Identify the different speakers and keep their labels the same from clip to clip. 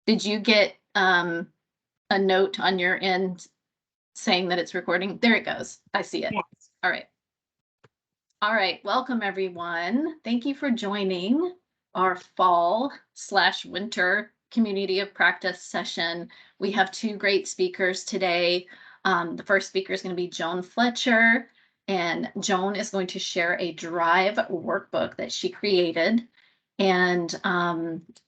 Speaker 1: Did you get a note on your end saying that it's recording? There it goes. I see it.
Speaker 2: Yes.
Speaker 1: All right. All right. Welcome, everyone. Thank you for joining our fall/winter community of practice session. We have two great speakers today. The first speaker is going to be Joan Fletcher, and Joan is going to share a DRiV workbook that she created. And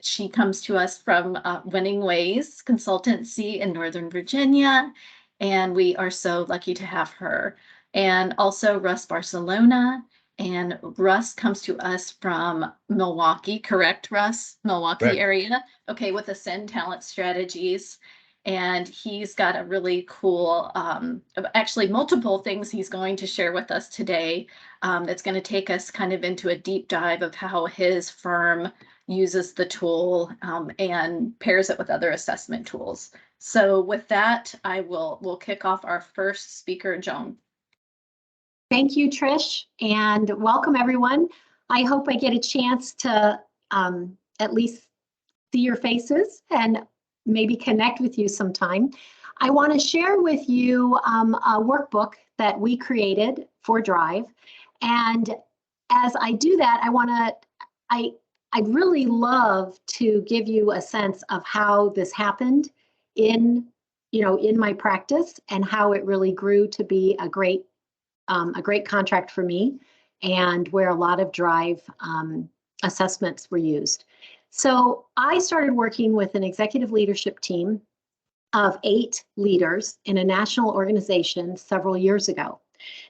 Speaker 1: she comes to us from Winning Ways Consultancy in Northern Virginia, and we are so lucky to have her. And also Russ Barcelona, and Russ comes to us from Milwaukee, correct, Russ? Milwaukee
Speaker 3: Correct.
Speaker 1: area. Okay, with Ascend Talent Strategies. And he's got a really cool, actually multiple things he's going to share with us today. That's going to take us kind of into a deep dive of how his firm uses the tool and pairs it with other assessment tools. So with that, we'll kick off our first speaker, Joan.
Speaker 2: Thank you, Trish, and welcome everyone. I hope I get a chance to at least see your faces and maybe connect with you sometime. I want to share with you a workbook that we created for DRiV. And as I do that, I'd really love to give you a sense of how this happened in my practice and how it really grew to be a great contract for me, and where a lot of DRiV assessments were used. So I started working with an executive leadership team of 8 leaders in a national organization several years ago.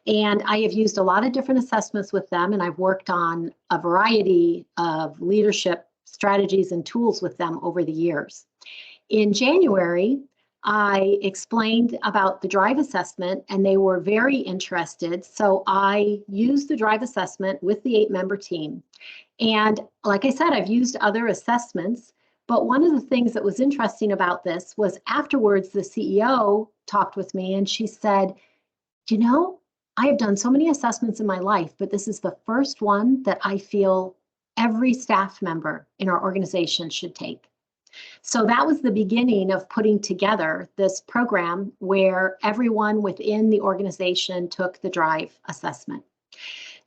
Speaker 2: And I have used a lot of different assessments with them, and I've worked on a variety of leadership strategies and tools with them over the years. In January, I explained about the DRiV assessment, and they were very interested. So I used the DRiV assessment with the 8-member team. And like I said, I've used other assessments, but one of the things that was interesting about this was afterwards, the CEO talked with me and she said, I have done so many assessments in my life, but this is the first one that I feel every staff member in our organization should take. So that was the beginning of putting together this program where everyone within the organization took the DRiV assessment.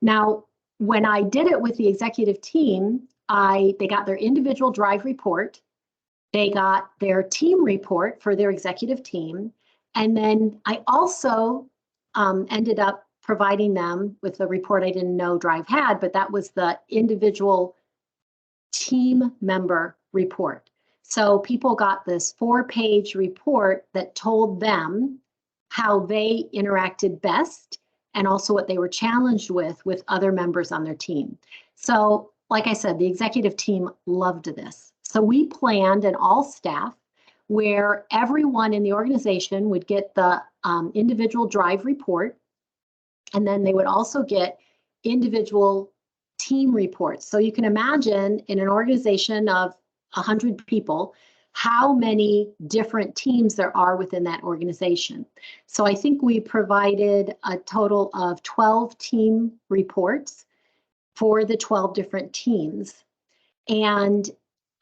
Speaker 2: Now, when I did it with the executive team, they got their individual DRiV report, they got their team report for their executive team, and then I also ended up providing them with a report I didn't know DRiV had, but that was the individual team member report. So people got this 4-page report that told them how they interacted best and also what they were challenged with other members on their team. So like I said, the executive team loved this. So we planned an all staff where everyone in the organization would get the individual DRiV report, and then they would also get individual team reports. So you can imagine in an organization of 100 people, how many different teams there are within that organization. So I think we provided a total of 12 team reports for the 12 different teams. And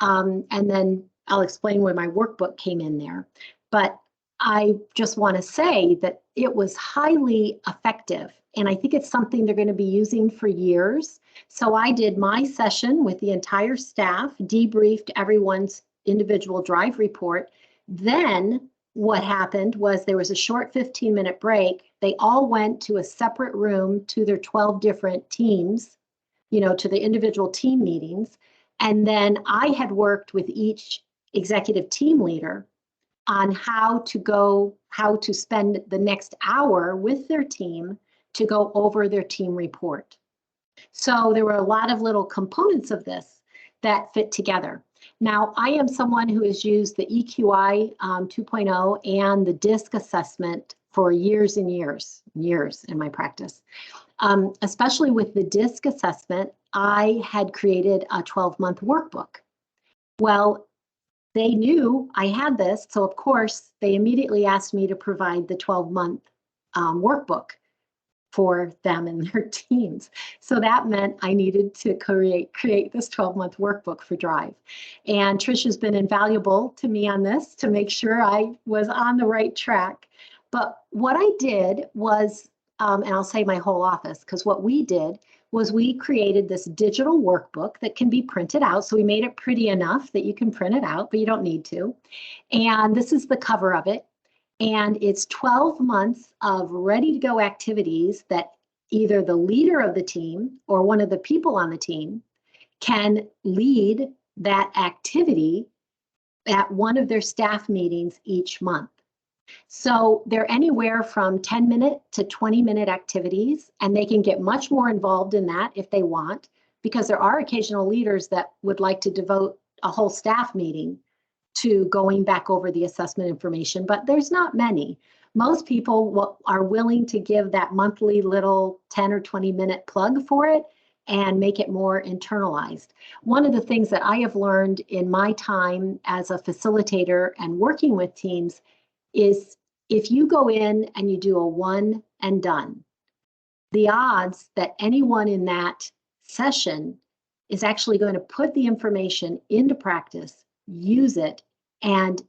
Speaker 2: then I'll explain where my workbook came in there. But I just want to say that it was highly effective. And I think it's something they're going to be using for years. So I did my session with the entire staff, debriefed everyone's individual DRiV report. Then what happened was there was a short 15-minute break. They all went to a separate room to their 12 different teams, to the individual team meetings. And then I had worked with each executive team leader on how to spend the next hour with their team to go over their team report. So there were a lot of little components of this that fit together. Now, I am someone who has used the EQI 2.0 and the DISC assessment for years and years in my practice. Especially with the DISC assessment, I had created a 12-month workbook. Well, they knew I had this, so of course, they immediately asked me to provide the 12-month workbook. for them and their teams. So that meant I needed to create this 12-month workbook for DRiV. And Trish has been invaluable to me on this to make sure I was on the right track. But what I did was, and I'll say my whole office, because what we did was we created this digital workbook that can be printed out. So we made it pretty enough that you can print it out, but you don't need to. And this is the cover of it. And it's 12 months of ready to go activities that either the leader of the team or one of the people on the team can lead that activity at one of their staff meetings each month. So they're anywhere from 10-minute to 20-minute activities, and they can get much more involved in that if they want, because there are occasional leaders that would like to devote a whole staff meeting to going back over the assessment information, but there's not many. Most people are willing to give that monthly little 10 or 20-minute plug for it and make it more internalized. One of the things that I have learned in my time as a facilitator and working with teams is if you go in and you do a one and done, the odds that anyone in that session is actually going to put the information into practice, use it, and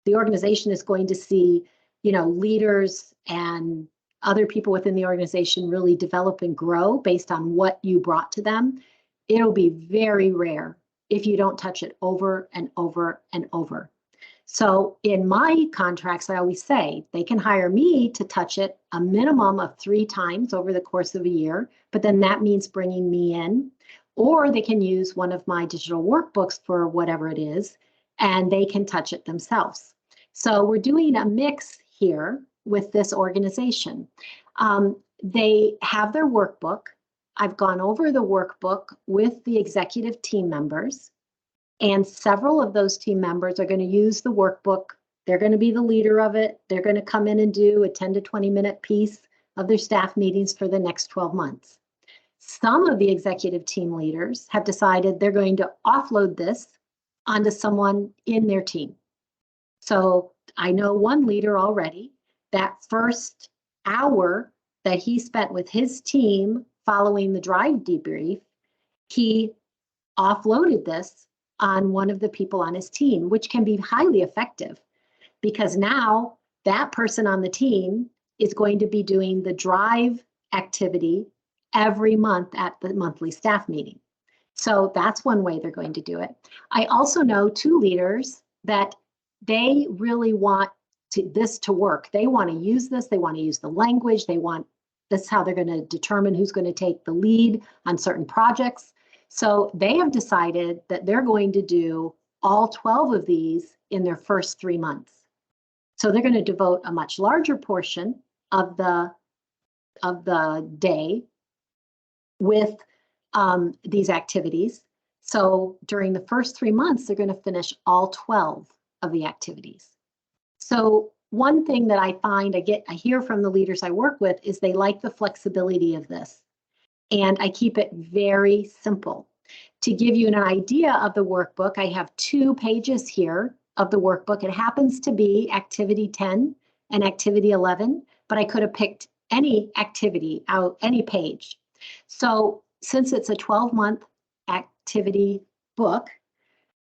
Speaker 2: the organization is going to see, leaders and other people within the organization really develop and grow based on what you brought to them. It'll be very rare if you don't touch it over and over and over. So in my contracts, I always say they can hire me to touch it a minimum of 3 times over the course of a year, but then that means bringing me in, or they can use one of my digital workbooks for whatever it is, and they can touch it themselves. So we're doing a mix here with this organization. They have their workbook. I've gone over the workbook with the executive team members. And several of those team members are going to use the workbook. They're going to be the leader of it. They're going to come in and do a 10 to 20-minute piece of their staff meetings for the next 12 months. Some of the executive team leaders have decided they're going to offload this onto someone in their team. So I know one leader already, that first hour that he spent with his team following the DRiV debrief, he offloaded this on one of the people on his team, which can be highly effective because now that person on the team is going to be doing the DRiV activity every month at the monthly staff meeting. So that's one way they're going to do it. I also know 2 leaders that they really want this to work. They want to use this. They want to use the language. This is how they're going to determine who's going to take the lead on certain projects. So they have decided that they're going to do all 12 of these in their first 3 months. So they're going to devote a much larger portion of the day with these activities. So during the first 3 months, they're going to finish all 12 of the activities. So one thing that I find I hear from the leaders I work with is they like the flexibility of this. And I keep it very simple. To give you an idea of the workbook, I have 2 pages here of the workbook. It happens to be activity 10 and activity 11, but I could have picked any activity out, any page. So since it's a 12-month activity book,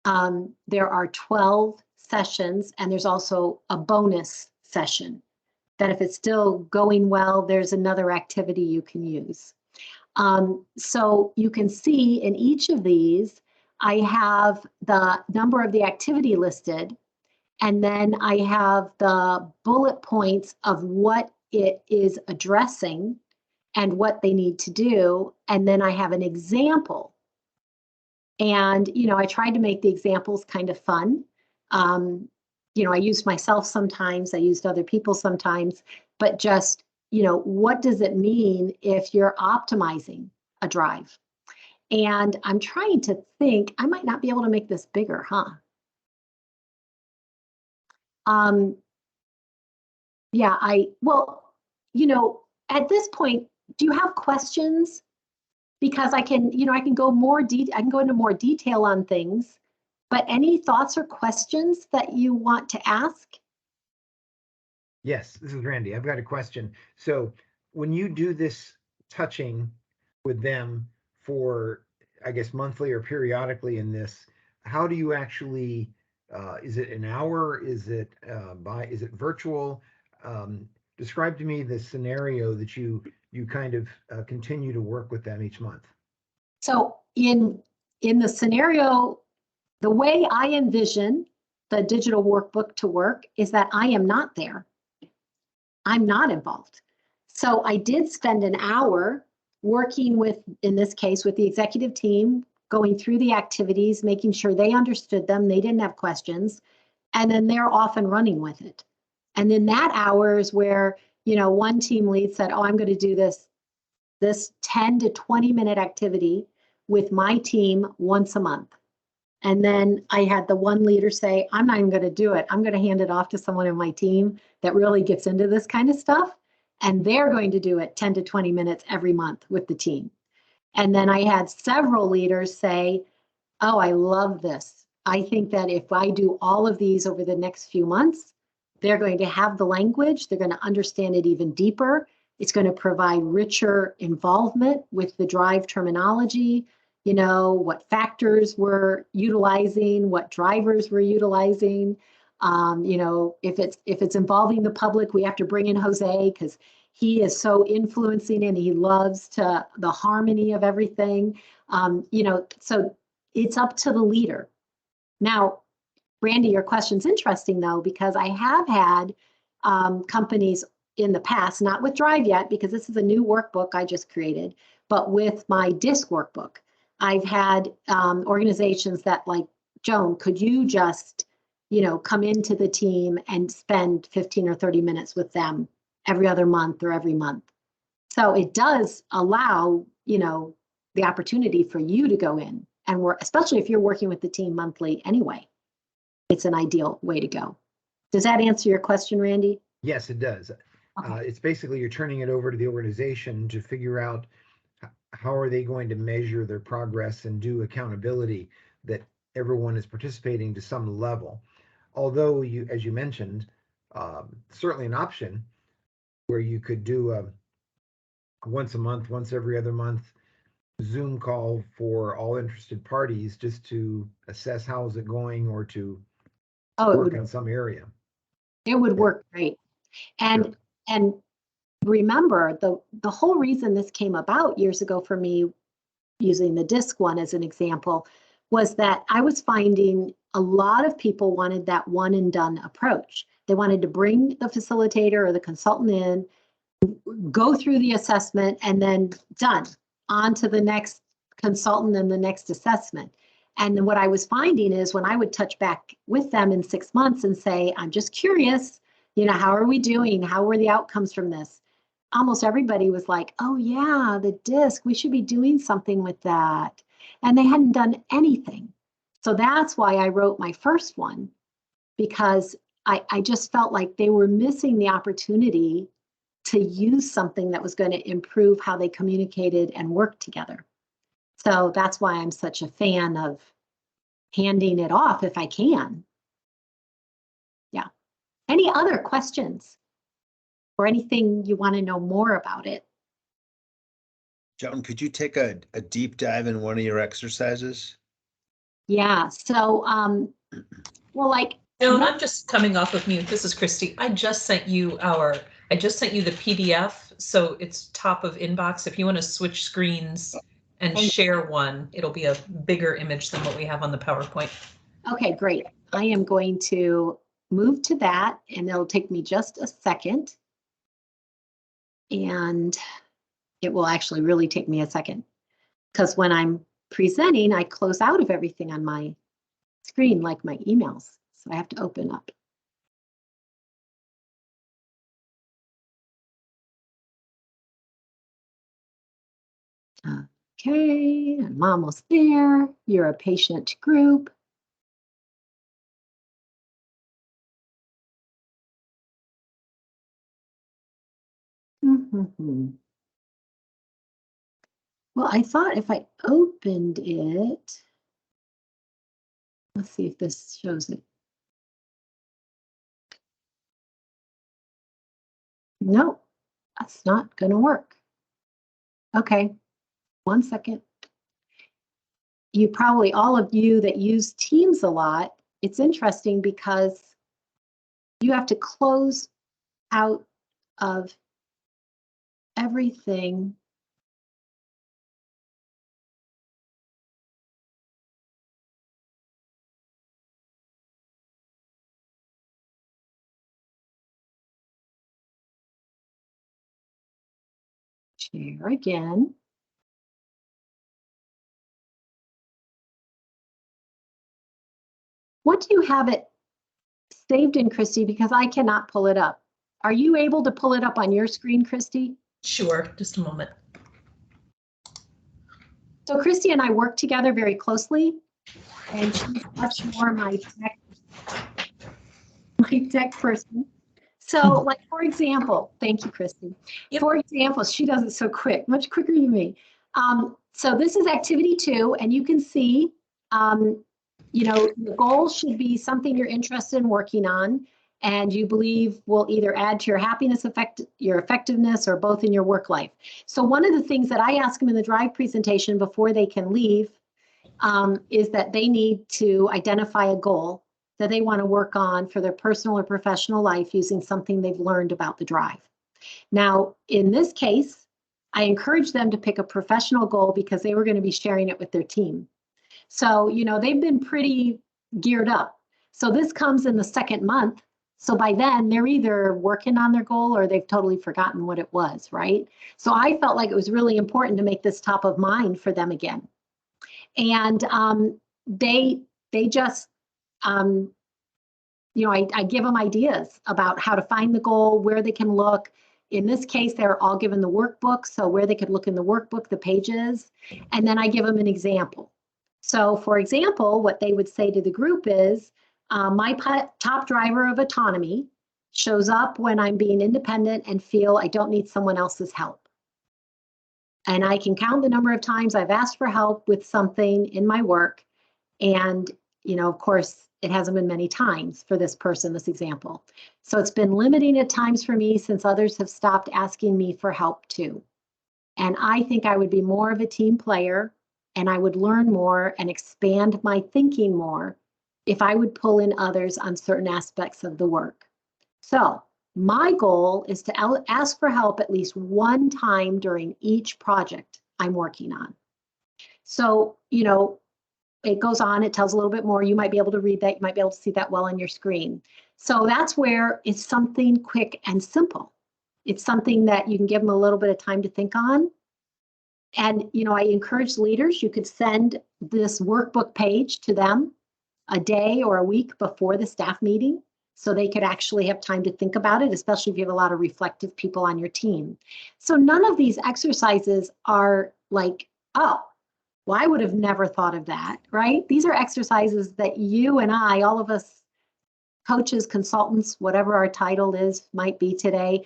Speaker 2: there are 12 sessions, and there's also a bonus session that if it's still going well, there's another activity you can use. So you can see in each of these, I have the number of the activity listed, and then I have the bullet points of what it is addressing and what they need to do. And then I have an example. And, I tried to make the examples kind of fun. I used myself sometimes, I used other people sometimes, but just, what does it mean if you're optimizing a DRiV? And I'm trying to think, I might not be able to make this bigger, huh? Yeah, at this point, do you have questions? Because I can go into more detail on things, but any thoughts or questions that you want to ask?
Speaker 3: Yes, this is Randy. I've got a question. So when you do this touching with them for, I guess, monthly or periodically in this, how do you actually, is it an hour? Is it is it virtual? Describe to me the scenario that you kind of continue to work with them each month.
Speaker 2: So in the scenario, the way I envision the digital workbook to work is that I am not there. I'm not involved. So I did spend an hour working with, in this case, with the executive team, going through the activities, making sure they understood them, they didn't have questions, and then they're off and running with it. And then that hour is where, one team lead said, oh, I'm going to do this 10 to 20 minute activity with my team once a month. And then I had the one leader say, I'm not even going to do it. I'm going to hand it off to someone in my team that really gets into this kind of stuff. And they're going to do it 10 to 20 minutes every month with the team. And then I had several leaders say, oh, I love this. I think that if I do all of these over the next few months, they're going to have the language. They're going to understand it even deeper. It's going to provide richer involvement with the DRiV terminology, what factors we're utilizing, what drivers we're utilizing. If it's involving the public, we have to bring in Jose because he is so influencing and he loves the harmony of everything. So it's up to the leader. Now, Randy, your question's interesting though, because I have had companies in the past, not with DRiV yet, because this is a new workbook I just created, but with my DISC workbook. I've had organizations that like, Joan, could you just, come into the team and spend 15 or 30 minutes with them every other month or every month? So it does allow, the opportunity for you to go in and work, especially if you're working with the team monthly anyway. It's an ideal way to go. Does that answer your question, Randy?
Speaker 3: Yes, it does.
Speaker 2: Okay.
Speaker 3: It's basically you're turning it over to the organization to figure out how are they going to measure their progress and do accountability that everyone is participating to some level. Although you, as you mentioned, certainly an option where you could do a once a month, once every other month Zoom call for all interested parties just to assess how is it going or to work in some area.
Speaker 2: It would work great. And
Speaker 3: Sure.
Speaker 2: and remember, the whole reason this came about years ago for me, using the DISC one as an example, was that I was finding a lot of people wanted that one and done approach. They wanted to bring the facilitator or the consultant in, go through the assessment, and then done. On to the next consultant and the next assessment. And what I was finding is when I would touch back with them in 6 months and say, I'm just curious, how are we doing? How were the outcomes from this? Almost everybody was like, oh yeah, the DISC, we should be doing something with that. And they hadn't done anything. So that's why I wrote my first one, because I just felt like they were missing the opportunity to use something that was going to improve how they communicated and worked together. So that's why I'm such a fan of handing it off if I can. Yeah. Any other questions or anything you want to know more about it?
Speaker 4: Joan, could you take a deep dive in one of your exercises?
Speaker 2: Yeah. So, well, like.
Speaker 5: Joan, I'm just coming off of mute. This is Christy. I just sent you the PDF. So it's top of inbox. If you want to switch screens and share one, it'll be a bigger image than what we have on the PowerPoint.
Speaker 2: Okay, great. I am going to move to that and it'll take me just a second. And it will actually really take me a second because when I'm presenting, I close out of everything on my screen, like my emails. So I have to open up. Okay, I'm almost there. You're a patient group. Well, I thought if I opened it, let's see if this shows it. No, That's not going to work. Okay, 1 second. You probably, all of you that use Teams a lot, it's interesting because you have to close out of everything. Share again. What do you have it saved in, Christy? Because I cannot pull it up. Are you able to pull it up on your screen, Christy?
Speaker 5: Sure, just a moment.
Speaker 2: So Christy and I work together very closely, and she's much more my tech person. So, like, for example, thank you, Christy.
Speaker 5: Yep.
Speaker 2: For example, she does it so quick, much quicker than me. So this is activity 2, and you can see, you know, the goal should be something you're interested in working on, and you believe will either add to your happiness, your effectiveness, or both in your work life. So one of the things that I ask them in the DRiV presentation before they can leave is that they need to identify a goal that they want to work on for their personal or professional life using something they've learned about the DRiV. Now, in this case, I encourage them to pick a professional goal because they were going to be sharing it with their team. So, you know, they've been pretty geared up. So this comes in the 2nd month. So by then they're either working on their goal or they've totally forgotten what it was, right? So I felt like it was really important to make this top of mind for them again. And they just, you know, I give them ideas about how to find the goal, where they can look. In this case, they're all given the workbook, so where they could look in the workbook, the pages, and then I give them an example. So for example, what they would say to the group is, my top driver of autonomy shows up when I'm being independent and feel I don't need someone else's help. And I can count the number of times I've asked for help with something in my work. And, you know, of course, it hasn't been many times for this person, this example. So it's been limiting at times for me since others have stopped asking me for help too. And I think I would be more of a team player and I would learn more and expand my thinking more if I would pull in others on certain aspects of the work. So my goal is to ask for help at least one time during each project I'm working on. So, you know, it goes on, it tells a little bit more. You might be able to read that. You might be able to see that well on your screen. So that's where it's something quick and simple. It's something that you can give them a little bit of time to think on. And, you know, I encourage leaders, you could send this workbook page to them a day or a week before the staff meeting so they could actually have time to think about it, especially if you have a lot of reflective people on your team. So none of these exercises are like, oh, well, I would have never thought of that, right? These are exercises that you and I, all of us coaches, consultants, whatever our title is, might be today,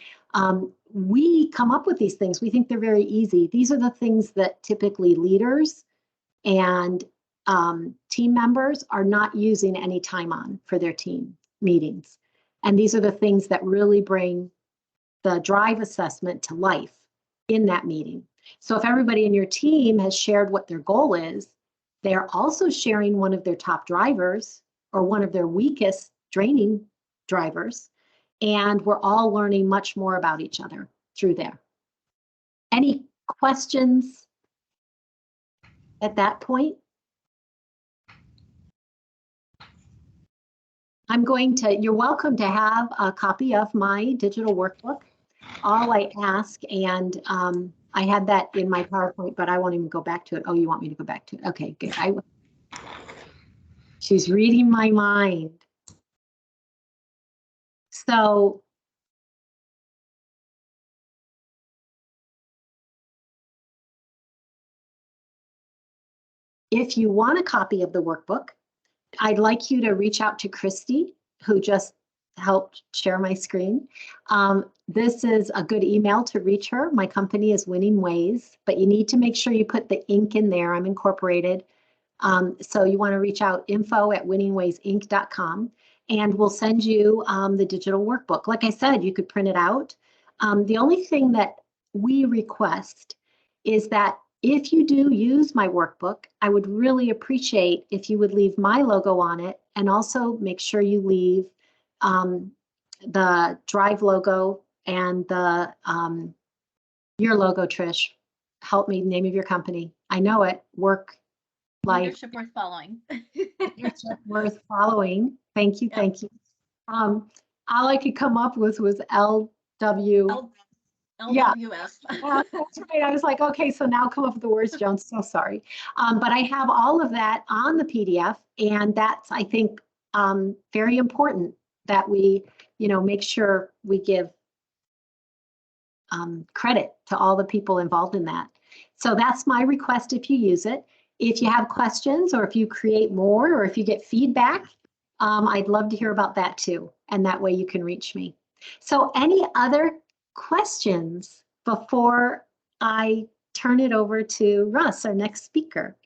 Speaker 2: we come up with these things. We think they're very easy. These are the things that typically leaders and team members are not using any time on for their team meetings. And these are the things that really bring the DRiV assessment to life in that meeting. So if everybody in your team has shared what their goal is, they're also sharing one of their top drivers or one of their weakest draining drivers. And we're all learning much more about each other through there. Any questions at that point? You're welcome to have a copy of my digital workbook. All I ask, and I had that in my PowerPoint, but I won't even go back to it. Oh, you want me to go back to it? Okay, good. She's reading my mind. So if you want a copy of the workbook, I'd like you to reach out to Christy, who just helped share my screen. This is a good email to reach her. My company is Winning Ways, but you need to make sure you put the Inc. in there. I'm incorporated. So you want to reach out info@winningwaysinc.com, and we'll send you the digital workbook. Like I said, you could print it out. The only thing that we request is that if you do use my workbook, I would really appreciate if you would leave my logo on it, and also make sure you leave the DRiV logo and the your logo, Trish. Help me, name of your company. I know it. Work life.
Speaker 1: Leadership worth following.
Speaker 2: Leadership worth following. Thank you.
Speaker 1: Yeah.
Speaker 2: Thank you. All I could come up with was LW. Yeah.
Speaker 1: LWF.
Speaker 2: That's right. I was like, okay, so now come up with the words, Joan. So sorry. But I have all of that on the PDF, and that's, I think, very important that we, make sure we give credit to all the people involved in that. So that's my request if you use it. If you have questions, or if you create more, or if you get feedback, I'd love to hear about that too. And that way you can reach me. So any other questions before I turn it over to Russ, our next speaker?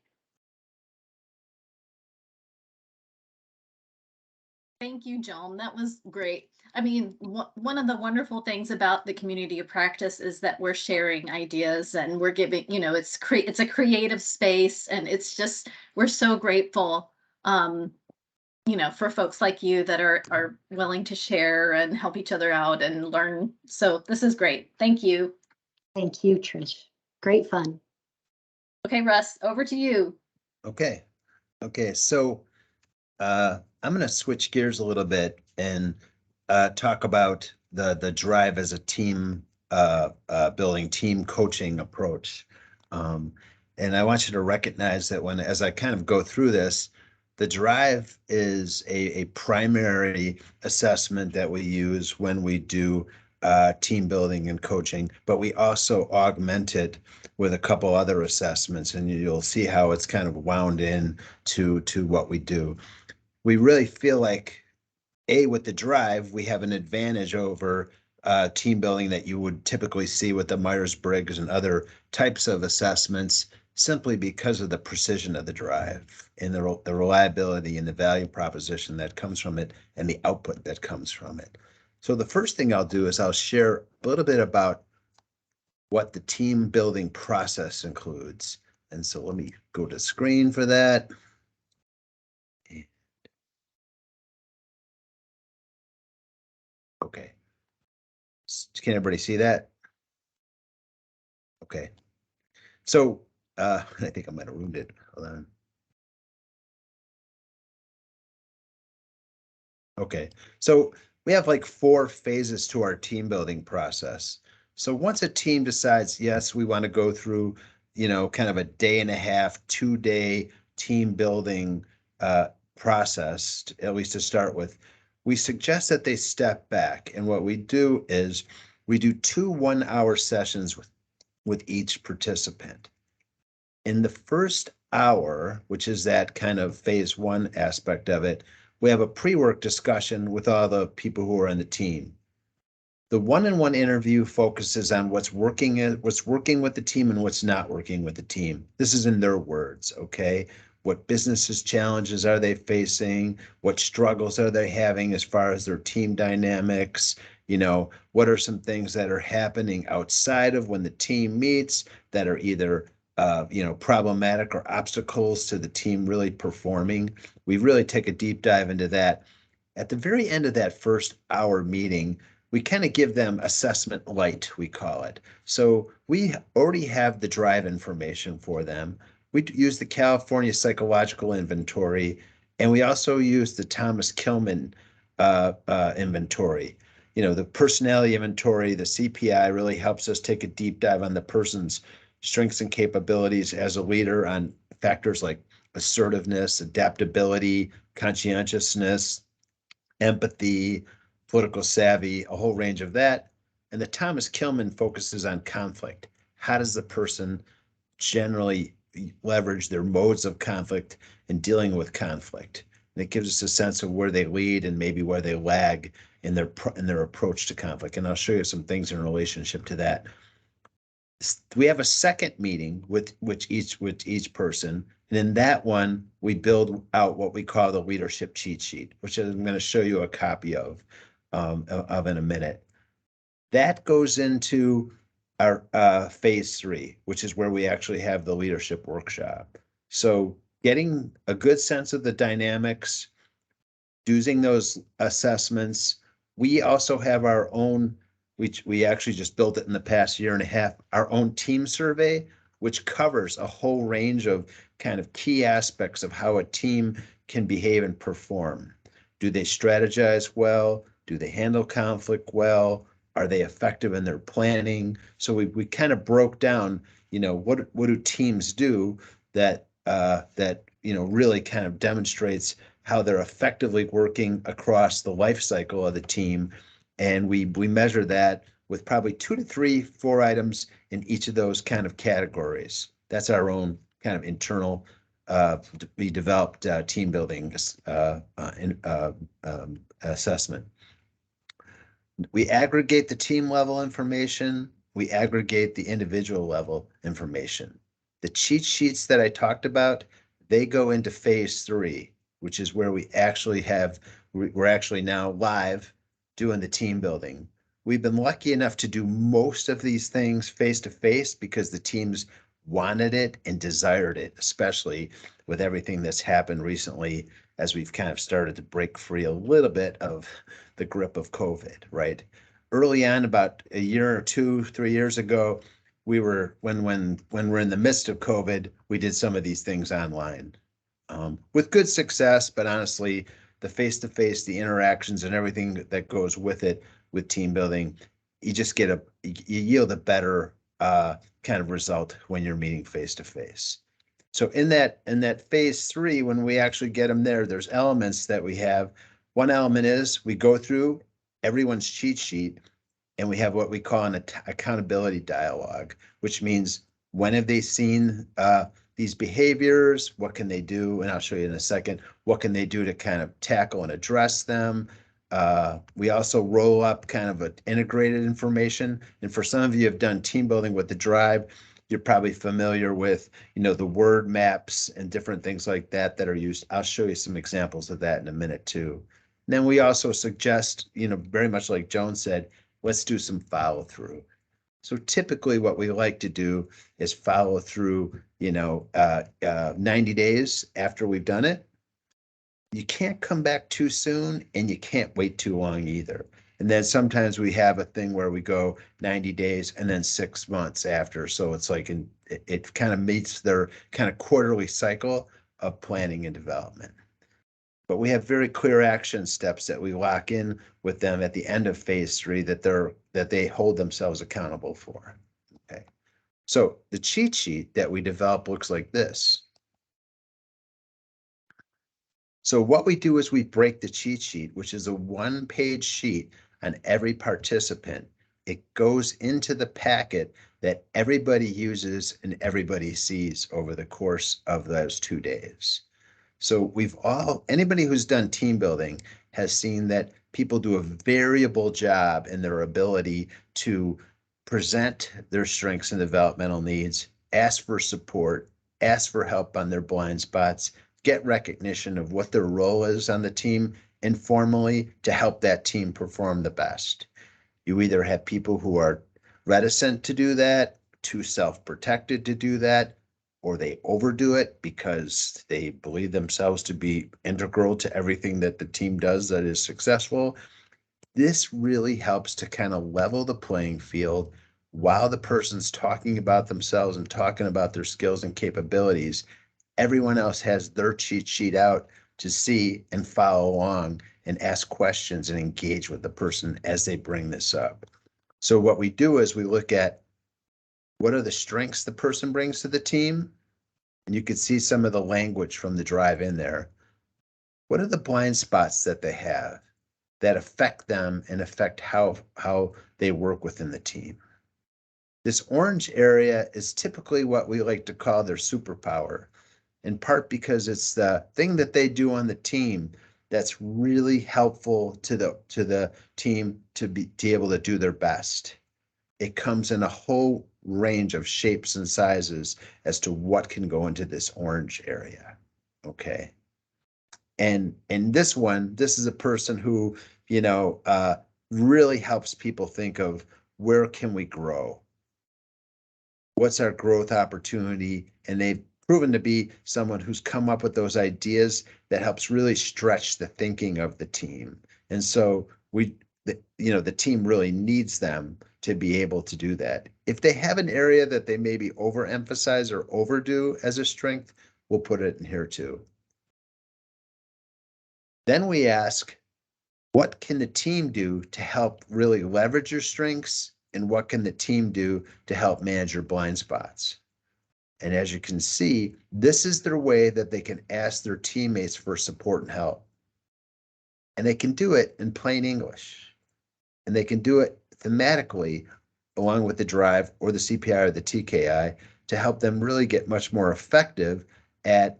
Speaker 1: Thank you, Joan. That was great. I mean, one of the wonderful things about the community of practice is that we're sharing ideas, and we're giving, it's a creative space, and it's just, we're so grateful, for folks like you that are willing to share and help each other out and learn. So this is great. Thank you.
Speaker 2: Thank you, Trish. Great fun.
Speaker 1: Okay, Russ, over to you.
Speaker 4: Okay. So I'm going to switch gears a little bit and talk about the DRiV as a team building, team coaching approach. And I want you to recognize that as I kind of go through this, the DRiV is a primary assessment that we use when we do team building and coaching, but we also augment it with a couple other assessments, and you'll see how it's kind of wound in to what we do. We really feel like, with the DRiV, we have an advantage over team building that you would typically see with the Myers-Briggs and other types of assessments, simply because of the precision of the DRiV and the reliability and the value proposition that comes from it and the output that comes from it. So the first thing I'll do is I'll share a little bit about what the team building process includes. And so let me go to screen for that. Okay. Can everybody see that? Okay. So I think I might have ruined it. Hold on. Okay. So we have like 4 phases to our team building process. So once a team decides, yes, we want to go through, kind of a 1.5 day, 2-day team building process, at least to start with, we suggest that they step back. And what we do is we do 2 1-hour sessions with each participant. In the first hour, which is that kind of phase 1 aspect of it, we have a pre-work discussion with all the people who are in the team. The one-on-one interview focuses on what's working with the team and what's not working with the team. This is in their words, okay? What business challenges are they facing? What struggles are they having as far as their team dynamics? What are some things that are happening outside of when the team meets that are either problematic or obstacles to the team really performing? We really take a deep dive into that. At the very end of that first hour meeting, we kind of give them assessment light, we call it. So we already have the DRiV information for them. We use the California Psychological Inventory, and we also use the Thomas Kilmann inventory. The personality inventory, the CPI, really helps us take a deep dive on the person's strengths and capabilities as a leader on factors like assertiveness, adaptability, conscientiousness, empathy, political savvy, a whole range of that. And the Thomas Kilmann focuses on conflict. How does the person generally leverage their modes of conflict in dealing with conflict? And it gives us a sense of where they lead and maybe where they lag in their approach to conflict. And I'll show you some things in relationship to that. We have a second meeting with each person, and in that one we build out what we call the leadership cheat sheet, which I'm going to show you a copy of in a minute. That goes into our phase 3, which is where we actually have the leadership workshop. So getting a good sense of the dynamics, using those assessments. We also have our own, which we actually just built it in the past year and a half, our own team survey, which covers a whole range of kind of key aspects of how a team can behave and perform. Do they strategize well? Do they handle conflict well? Are they effective in their planning? So we kind of broke down, what do teams do that really kind of demonstrates how they're effectively working across the life cycle of the team. And we measure that with probably 2 to 3, 4 items in each of those kind of categories. That's our own kind of internal, we developed team building assessment. We aggregate the team level information. We aggregate the individual level information. The cheat sheets that I talked about, they go into phase 3, which is where we're actually now live doing the team building. We've been lucky enough to do most of these things face to face because the teams wanted it and desired it, especially with everything that's happened recently as we've kind of started to break free a little bit of the grip of COVID, right? Early on, about a year or 2, 3 years ago, we were when we're in the midst of COVID, we did some of these things online with good success, but honestly, the face-to-face, the interactions and everything that goes with it with team building, you just you yield a better kind of result when you're meeting face-to-face. So in that phase 3, when we actually get them there, there's elements that we have. One element is we go through everyone's cheat sheet and we have what we call an accountability dialogue, which means when have they seen these behaviors? What can they do? And I'll show you in a second, what can they do to kind of tackle and address them? We also roll up kind of an integrated information. And for some of you have done team building with the DRiV, you're probably familiar with, the word maps and different things like that are used. I'll show you some examples of that in a minute too. And then we also suggest, very much like Joan said, let's do some follow through. So typically what we like to do is follow through, 90 days after we've done it. You can't come back too soon and you can't wait too long either. And then sometimes we have a thing where we go 90 days and then 6 months after. So it's like it kind of meets their kind of quarterly cycle of planning and development. But we have very clear action steps that we lock in with them at the end of phase 3 that they hold themselves accountable for. Okay. So the cheat sheet that we develop looks like this. So what we do is we break the cheat sheet, which is a 1-page sheet on every participant. It goes into the packet that everybody uses and everybody sees over the course of those 2 days. So anybody who's done team building has seen that people do a variable job in their ability to present their strengths and developmental needs, ask for support, ask for help on their blind spots, get recognition of what their role is on the team informally to help that team perform the best. You either have people who are reticent to do that, too self-protected to do that, or they overdo it because they believe themselves to be integral to everything that the team does that is successful. This really helps to kind of level the playing field while the person's talking about themselves and talking about their skills and capabilities. Everyone else has their cheat sheet out to see and follow along and ask questions and engage with the person as they bring this up. So what we do is we look at what are the strengths the person brings to the team? And you can see some of the language from the DRiV in there. What are the blind spots that they have that affect them and affect how they work within the team? This orange area is typically what we like to call their superpower, in part because it's the thing that they do on the team that's really helpful to the team to be able to do their best. It comes in a whole range of shapes and sizes as to what can go into this orange area. Okay. And in this one, this is a person who, really helps people think of where can we grow? What's our growth opportunity? And they've proven to be someone who's come up with those ideas that helps really stretch the thinking of the team. And so the team really needs them to be able to do that. If they have an area that they maybe overemphasize or overdo as a strength, we'll put it in here too. Then we ask, what can the team do to help really leverage your strengths? And what can the team do to help manage your blind spots? And as you can see, this is their way that they can ask their teammates for support and help. And they can do it in plain English. And they can do it thematically along with the DRiV or the CPI or the TKI to help them really get much more effective at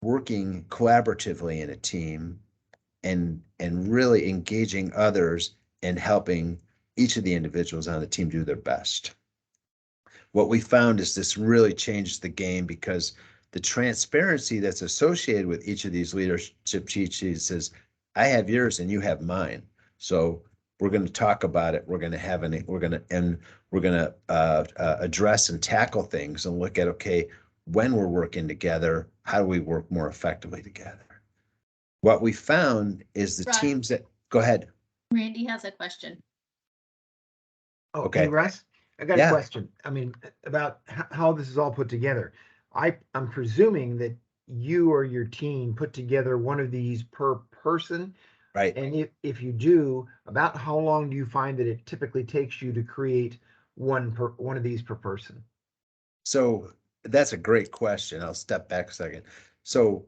Speaker 4: working collaboratively in a team and really engaging others and helping each of the individuals on the team do their best. What we found is this really changed the game because the transparency that's associated with each of these leadership cheat sheets is, I have yours and you have mine. So we're going to talk about it. We're going to address and tackle things and look at, okay, when we're working together, how do we work more effectively together? What we found is the
Speaker 1: Russ.
Speaker 4: teams that, go ahead.
Speaker 1: Randy has a question.
Speaker 3: Oh,
Speaker 4: Okay.
Speaker 3: hey, Russ, I got
Speaker 4: Yeah.
Speaker 3: a question. I mean, about how this is all put together. I'm presuming that you or your team put together one of these per person.
Speaker 4: Right.
Speaker 3: And if you do, about how long do you find that it typically takes you to create one of these per person?
Speaker 4: So that's a great question. I'll step back a second. So,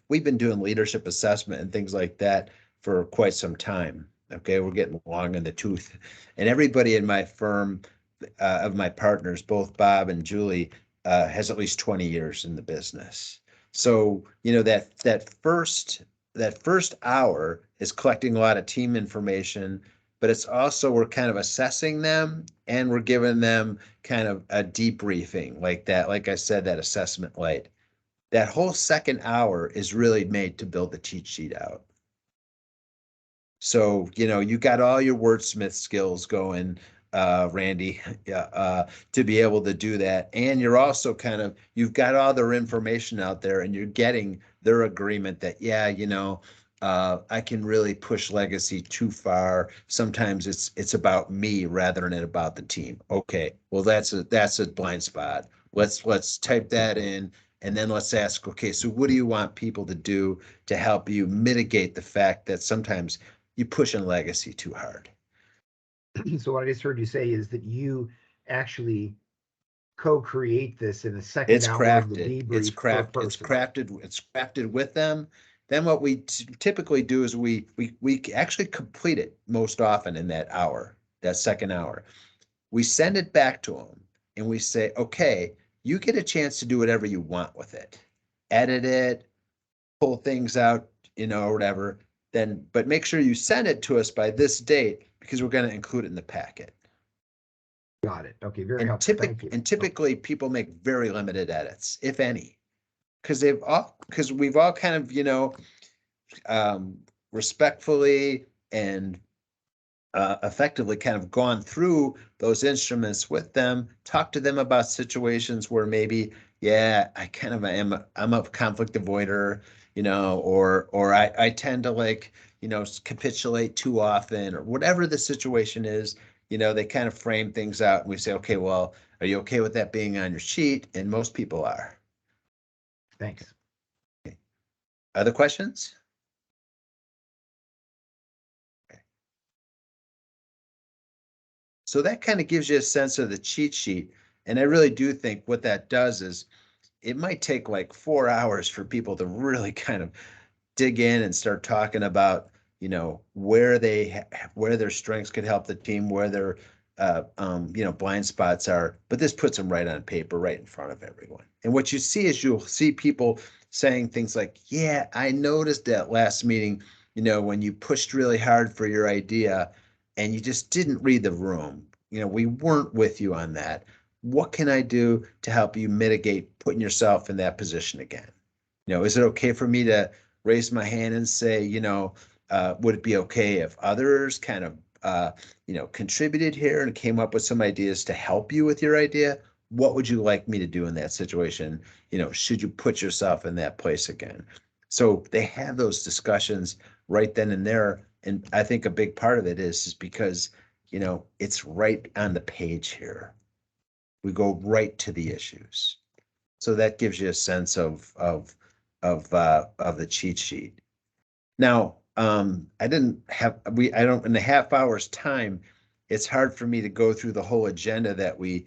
Speaker 4: we've been doing leadership assessment and things like that for quite some time. Okay, we're getting long in the tooth. And everybody in my firm, of my partners, both Bob and Julie, has at least 20 years in the business. So, that first hour is collecting a lot of team information, but it's also, we're kind of assessing them and we're giving them kind of a debriefing like that. Like I said, that assessment light. That whole second hour is really made to build the cheat sheet out. So, you got all your wordsmith skills going, Randy, to be able to do that. And you're also you've got all their information out there and you're getting their agreement that, I can really push legacy too far. Sometimes it's about me rather than about the team. Okay, well, that's a blind spot. Let's type that in. And then let's ask, okay, so what do you want people to do to help you mitigate the fact that sometimes you push on legacy too hard?
Speaker 3: So what I just heard you say is that you actually co-create this in the second hour of the debrief per person.
Speaker 4: It's crafted with them. Then what we typically do is we actually complete it most often in that hour, that second hour. We send it back to them and we say, okay, you get a chance to do whatever you want with it. Edit it, pull things out, or whatever. But make sure you send it to us by this date because we're going to include it in the packet.
Speaker 3: Got it. Okay, very helpful. Thank you.
Speaker 4: And typically people make very limited edits, if any, because we've all kind of, respectfully and effectively kind of gone through those instruments with them, talk to them about situations where maybe, I'm a conflict avoider, or I tend to capitulate too often, or whatever the situation is. They kind of frame things out and we say, okay, well, are you okay with that being on your sheet? And most people are.
Speaker 3: Thanks.
Speaker 4: Okay. Other questions? Okay. So that kind of gives you a sense of the cheat sheet. And I really do think what that does is it might take like 4 hours for people to really kind of dig in and start talking about, where their strengths could help the team, where their, blind spots are. But this puts them right on paper, right in front of everyone. And what you see is you'll see people saying things like, yeah, I noticed that last meeting, when you pushed really hard for your idea and you just didn't read the room. We weren't with you on that. What can I do to help you mitigate putting yourself in that position again? Is it okay for me to raise my hand and say, would it be okay if others kind of contributed here and came up with some ideas to help you with your idea. What would you like me to do in that situation? Should you put yourself in that place again? So they have those discussions right then and there. And I think a big part of it is because, it's right on the page here. We go right to the issues. So that gives you a sense of the cheat sheet. Now, I don't, in a half hour's time, it's hard for me to go through the whole agenda that we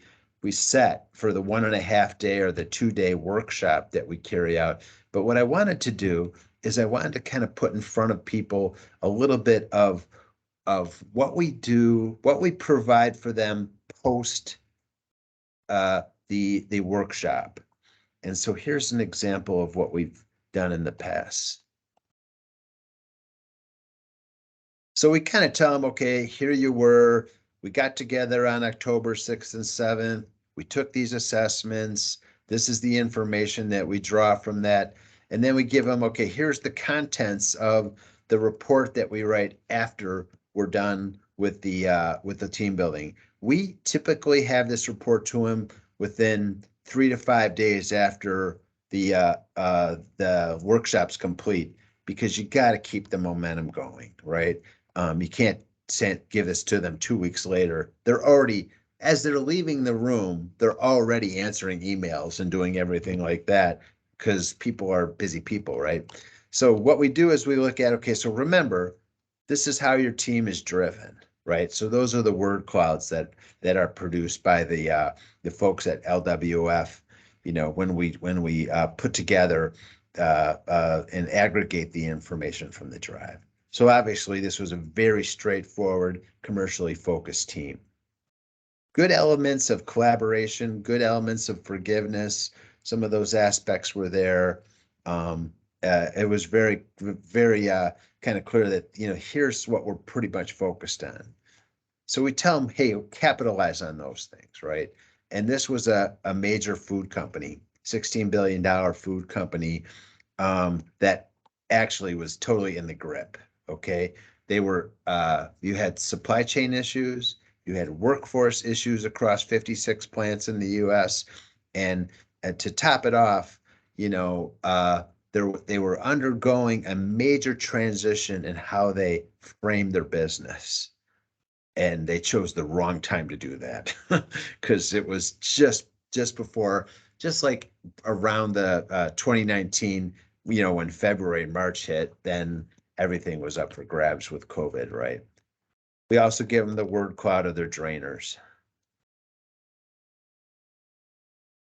Speaker 4: set for the 1.5 day or the 2-day workshop that we carry out. But what I wanted to do is I wanted to kind of put in front of people a little bit of what we do, what we provide for them post the workshop. And so here's an example of what we've done in the past. So we kind of tell them, okay, here you were. We got together on October 6th and 7th. We took these assessments. This is the information that we draw from that. And then we give them, okay, here's the contents of the report that we write after we're done with the team building. We typically have this report to them within 3 to 5 days after the workshop's complete, because you got to keep the momentum going, right? You can't give this to them 2 weeks later. They're already, as they're leaving the room, they're already answering emails and doing everything like that, because people are busy people, right? So what we do is we look at, okay, so remember, this is how your team is driven, right? So those are the word clouds that are produced by the folks at LWF, when we put together and aggregate the information from the DRiV. So obviously this was a very straightforward, commercially focused team. Good elements of collaboration, good elements of forgiveness. Some of those aspects were there. It was very, very kind of clear that, here's what we're pretty much focused on. So we tell them, hey, capitalize on those things, right? And this was a major food company, $16 billion food company that actually was totally in the grip, okay? They were, you had supply chain issues, you had workforce issues across 56 plants in the US, and to top it off, they were undergoing a major transition in how they framed their business. And they chose the wrong time to do that because it was just before, just like around the 2019, when February and March hit, then everything was up for grabs with COVID, right? We also give them the word cloud of their drainers.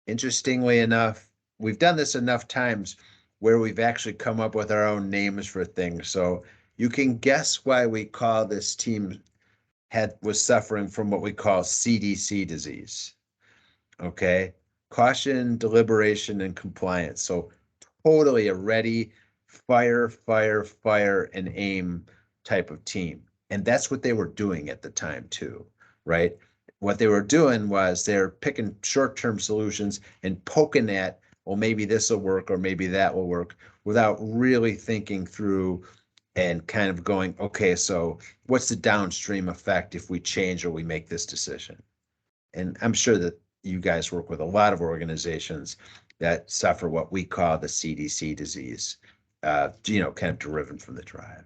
Speaker 4: Interestingly enough, we've done this enough times where we've actually come up with our own names for things. So you can guess why we call this team was suffering from what we call CDC disease. Okay, caution, deliberation, and compliance. So totally a ready, fire, and aim type of team. And that's what they were doing at the time too, right? What they were doing was they're picking short-term solutions and poking at, well, maybe this will work or maybe that will work, without really thinking through and kind of going, okay, so what's the downstream effect if we change or we make this decision? And I'm sure that you guys work with a lot of organizations that suffer what we call the CDC disease, kind of derived from the DRiV.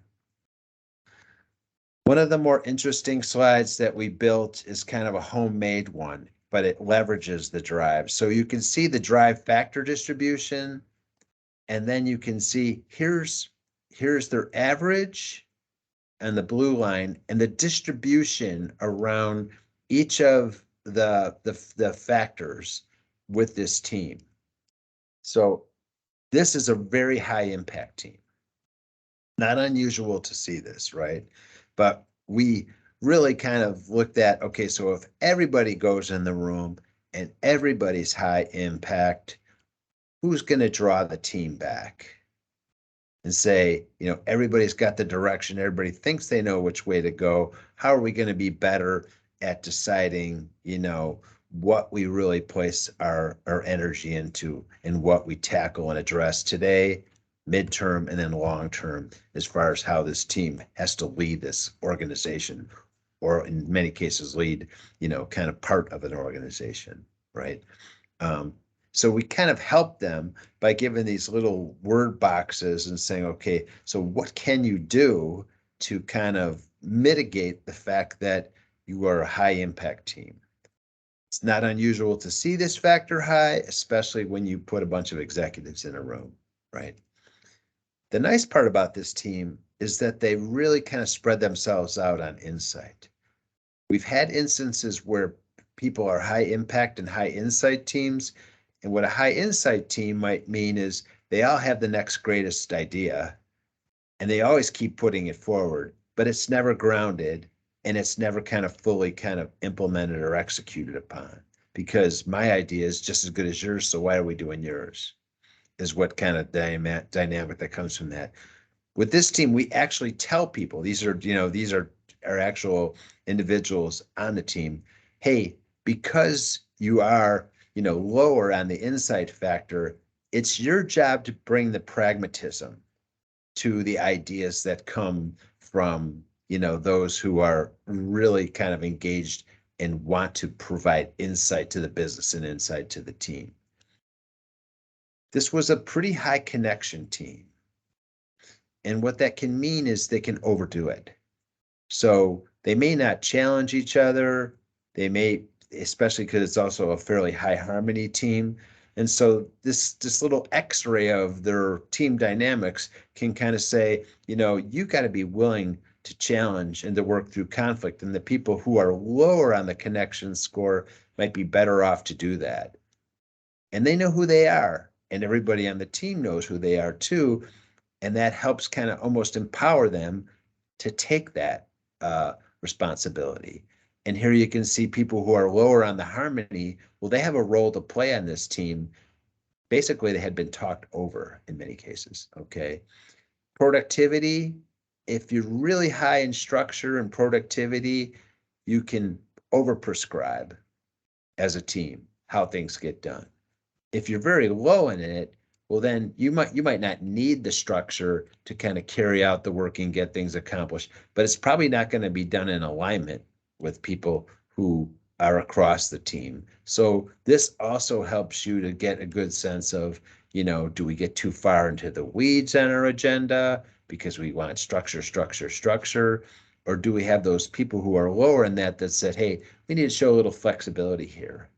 Speaker 4: One of the more interesting slides that we built is kind of a homemade one, but it leverages the DRiV. So you can see the DRiV factor distribution, and then you can see here's their average and the blue line and the distribution around each of the factors with this team. So this is a very high impact team. Not unusual to see this, right? But we really kind of looked at, okay, so if everybody goes in the room and everybody's high impact, who's going to draw the team back? And say, everybody's got the direction, everybody thinks they know which way to go. How are we going to be better at deciding, what we really place our energy into and what we tackle and address today, midterm, and then long term, as far as how this team has to lead this organization or in many cases lead, kind of part of an organization, right? So we kind of help them by giving these little word boxes and saying, okay, so what can you do to kind of mitigate the fact that you are a high impact team? It's not unusual to see this factor high, especially when you put a bunch of executives in a room, right? The nice part about this team is that they really kind of spread themselves out on insight. We've had instances where people are high impact and high insight teams. And what a high insight team might mean is they all have the next greatest idea and they always keep putting it forward, but it's never grounded and it's never kind of fully kind of implemented or executed upon, because my idea is just as good as yours. So why are we doing yours? Is what kind of dynamic that comes from that. With this team, we actually tell people, these are our actual individuals on the team, hey, because you are, lower on the insight factor, it's your job to bring the pragmatism to the ideas that come from, those who are really kind of engaged and want to provide insight to the business and insight to the team. This was a pretty high connection team. And what that can mean is they can overdo it. So they may not challenge each other. They may, especially because it's also a fairly high harmony team. And so this little x-ray of their team dynamics can kind of say, you got to be willing to challenge and to work through conflict. And the people who are lower on the connection score might be better off to do that. And they know who they are. And everybody on the team knows who they are too. And that helps kind of almost empower them to take that responsibility. And here you can see people who are lower on the harmony, well, they have a role to play on this team. Basically, they had been talked over in many cases, okay? Productivity, if you're really high in structure and productivity, you can overprescribe as a team how things get done. If you're very low in it, well, then you might not need the structure to kind of carry out the work and get things accomplished, but it's probably not going to be done in alignment with people who are across the team. So this also helps you to get a good sense of, do we get too far into the weeds on our agenda because we want structure, or do we have those people who are lower in that said, hey, we need to show a little flexibility here?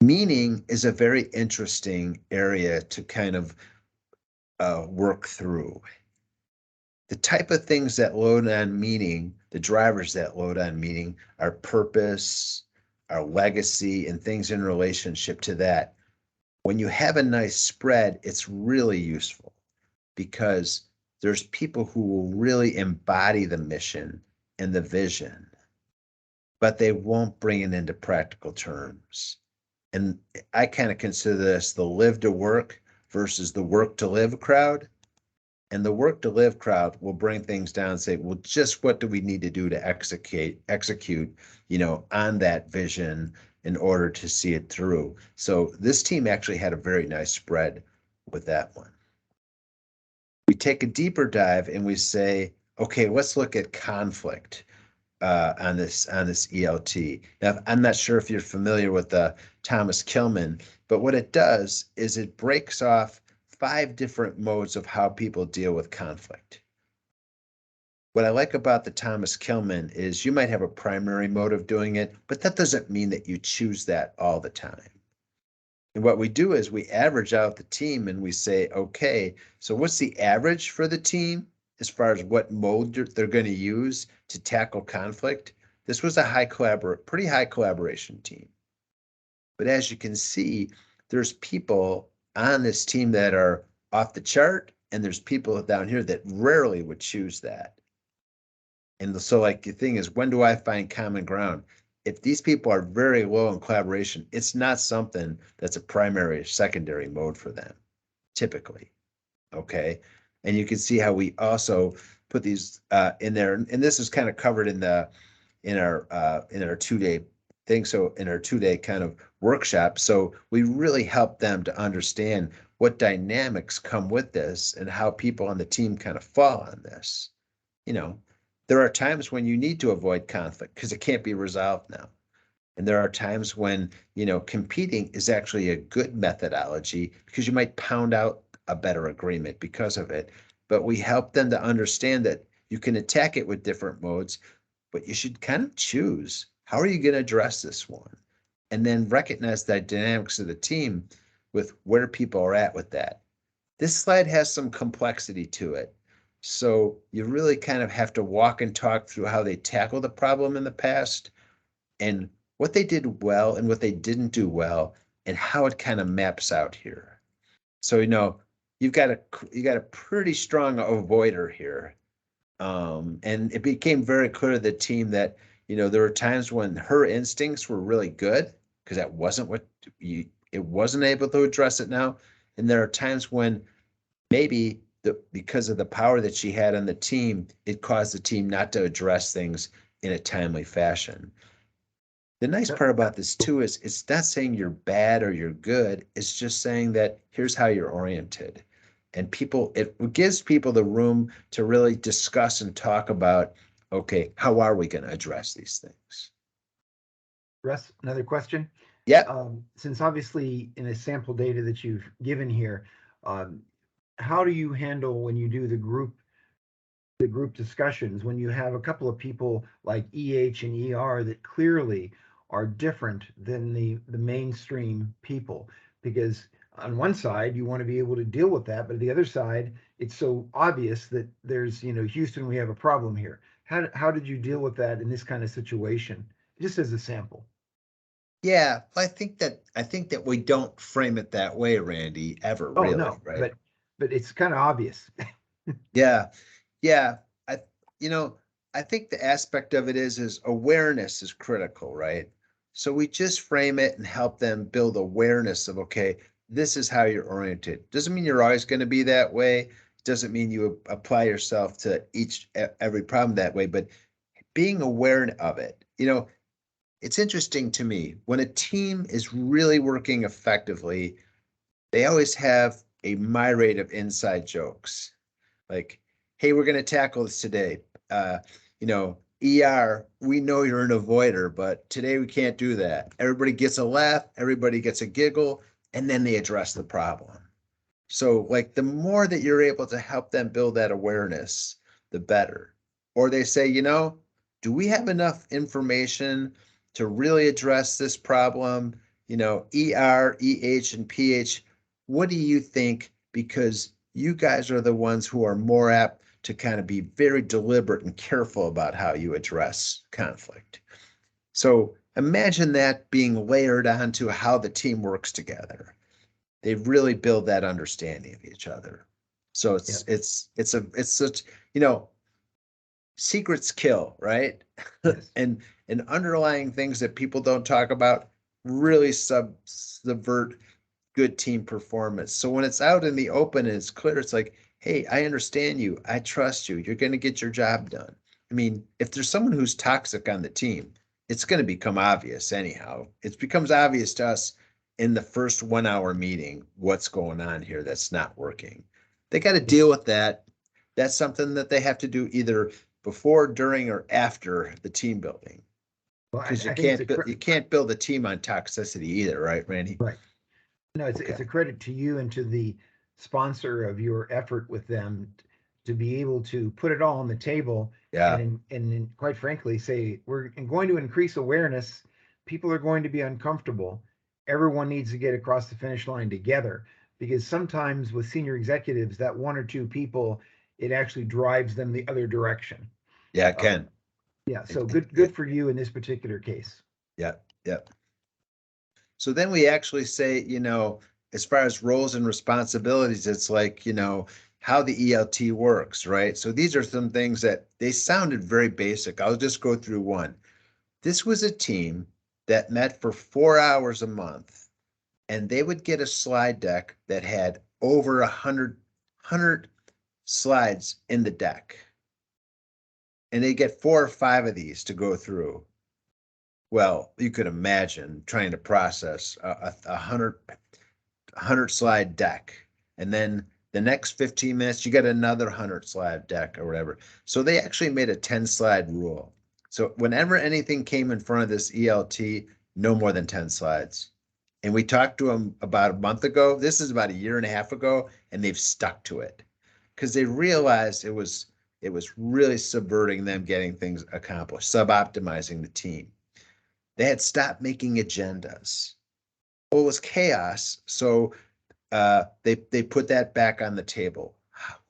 Speaker 4: Meaning is a very interesting area to kind of work through. The type of things that load on meaning, the drivers that load on meaning, are purpose, our legacy, and things in relationship to that. When you have a nice spread, it's really useful because there's people who will really embody the mission and the vision, but they won't bring it into practical terms. And I kind of consider this the live to work versus the work to live crowd. And the work to live crowd will bring things down and say, well, just what do we need to do to execute, on that vision in order to see it through? So this team actually had a very nice spread with that one. We take a deeper dive and we say, okay, let's look at conflict. On this ELT. Now, I'm not sure if you're familiar with Thomas Kilmann, but what it does is it breaks off 5 different modes of how people deal with conflict. What I like about the Thomas Kilmann is you might have a primary mode of doing it, but that doesn't mean that you choose that all the time. And what we do is we average out the team and we say, okay, so what's the average for the team as far as what mode they're going to use to tackle conflict? This was a pretty high collaboration team. But as you can see, there's people on this team that are off the chart, and there's people down here that rarely would choose that. And so the thing is, when do I find common ground? If these people are very low in collaboration, it's not something that's a primary or secondary mode for them, typically. Okay. And you can see how we also put these in there. And this is kind of covered in our 2-day thing. So in our 2-day kind of workshop. So we really help them to understand what dynamics come with this and how people on the team kind of fall on this. there are times when you need to avoid conflict because it can't be resolved now. And there are times when, competing is actually a good methodology because you might pound out a better agreement because of it. But we help them to understand that you can attack it with different modes, but you should kind of choose, how are you going to address this one? And then recognize the dynamics of the team with where people are at with that. This slide has some complexity to it. So you really kind of have to walk and talk through how they tackled the problem in the past and what they did well and what they didn't do well and how it kind of maps out here. So, you've got a pretty strong avoider here. And it became very clear to the team that, there were times when her instincts were really good because that wasn't it wasn't able to address it now. And there are times when maybe because of the power that she had on the team, it caused the team not to address things in a timely fashion. The nice part about this too is it's not saying you're bad or you're good. It's just saying that here's how you're oriented. And it gives people the room to really discuss and talk about, okay, how are we going to address these things?
Speaker 3: Russ, another question?
Speaker 4: Yeah.
Speaker 3: Since obviously in the sample data that you've given here, how do you handle when you do the group discussions, when you have a couple of people like EH and ER that clearly are different than the mainstream people? Because on one side, you want to be able to deal with that, but the other side, it's so obvious that there's, Houston, we have a problem here. How did you deal with that in this kind of situation, just as a sample?
Speaker 4: Yeah, I think that we don't frame it that way, Randy, ever,
Speaker 3: Oh,
Speaker 4: really,
Speaker 3: no,
Speaker 4: right?
Speaker 3: but it's kind of obvious.
Speaker 4: Yeah. Yeah. I think the aspect of it is awareness is critical, right? So we just frame it and help them build awareness of, okay, this is how you're oriented. Doesn't mean you're always going to be that way. Doesn't mean you apply yourself to every problem that way, but being aware of it. It's interesting to me when a team is really working effectively, they always have a myriad of inside jokes. Like, hey, we're going to tackle this today. ER, we know you're an avoider, but today we can't do that. Everybody gets a laugh, everybody gets a giggle, and then they address the problem. So, like, the more that you're able to help them build that awareness, the better. Or they say, do we have enough information to really address this problem? ER, EH, and PH, what do you think? Because you guys are the ones who are more apt to kind of be very deliberate and careful about how you address conflict. So imagine that being layered onto how the team works together. They really build that understanding of each other. So it's such, secrets kill, right?
Speaker 3: Yes.
Speaker 4: and underlying things that people don't talk about really subvert good team performance. So when it's out in the open and it's clear, it's like, hey, I understand you. I trust you. You're going to get your job done. I mean, if there's someone who's toxic on the team, it's going to become obvious anyhow. It becomes obvious to us in the first 1 hour meeting what's going on here that's not working. They got to deal with that. That's something that they have to do either before, during, or after the team building.
Speaker 3: Well,
Speaker 4: Because
Speaker 3: I think
Speaker 4: you can't build a team on toxicity either, right, Randy?
Speaker 3: right. No, it's a credit to you and to the sponsor of your effort with them to be able to put it all on the table.
Speaker 4: Yeah.
Speaker 3: And quite frankly, say we're going to increase awareness. People are going to be uncomfortable. Everyone needs to get across the finish line together, because sometimes with senior executives, that one or two people, it actually drives them the other direction.
Speaker 4: Yeah, it can.
Speaker 3: Yeah, so good for you in this particular case.
Speaker 4: Yeah, yeah. So then we actually say, as far as roles and responsibilities, it's like, how the ELT works, right? So these are some things that they sounded very basic. I'll just go through one. This was a team that met for 4 hours a month, and they would get a slide deck that had over 100 slides in the deck. And they get 4 or 5 of these to go through. Well, you could imagine trying to process a 100 slide deck and then The next 15 minutes, you got another 100-slide deck or whatever. So they actually made a 10-slide rule. So whenever anything came in front of this ELT, no more than 10 slides. And we talked to them about a month ago. This is about a year and a half ago, and they've stuck to it because they realized it was really subverting them getting things accomplished, suboptimizing the team. They had stopped making agendas. Well, it was chaos. So they put that back on the table.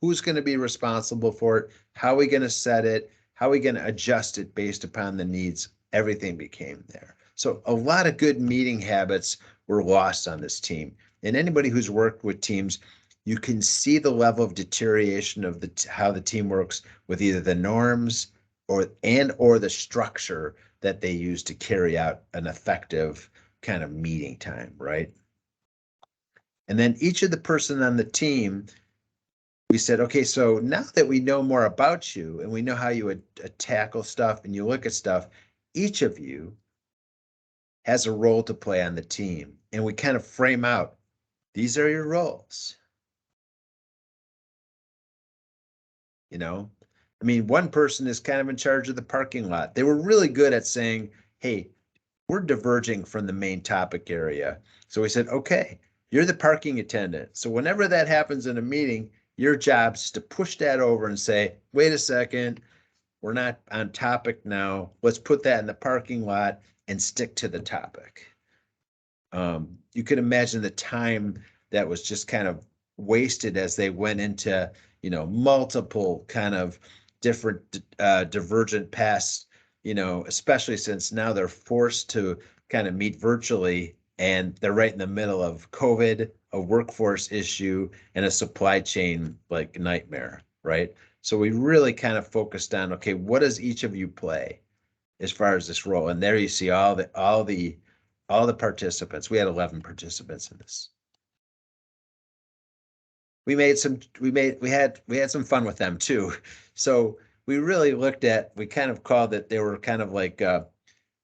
Speaker 4: Who's going to be responsible for it? How are we going to set it? How are we going to adjust it based upon the needs? Everything became there. So a lot of good meeting habits were lost on this team. And anybody who's worked with teams, you can see the level of deterioration of how the team works with either the norms or the structure that they use to carry out an effective kind of meeting time, right? And then each of the person on the team, we said, okay, so now that we know more about you and we know how you would tackle stuff and you look at stuff, each of you has a role to play on the team. And we kind of frame out, these are your roles. You know, I mean, one person is kind of in charge of the parking lot. They were really good at saying, hey, we're diverging from the main topic area. So we said, okay, you're the parking attendant. So whenever that happens in a meeting, your job is to push that over and say, wait a second, we're not on topic now. Let's put that in the parking lot and stick to the topic. You can imagine the time that was just kind of wasted as they went into, multiple kind of different divergent paths, especially since now they're forced to kind of meet virtually and they're right in the middle of COVID, a workforce issue, and a supply chain like nightmare, right? So we really kind of focused on, okay, what does each of you play as far as this role? And there you see all the participants. We had 11 participants in this. We had some fun with them too. So we really we kind of called it, they were kind of like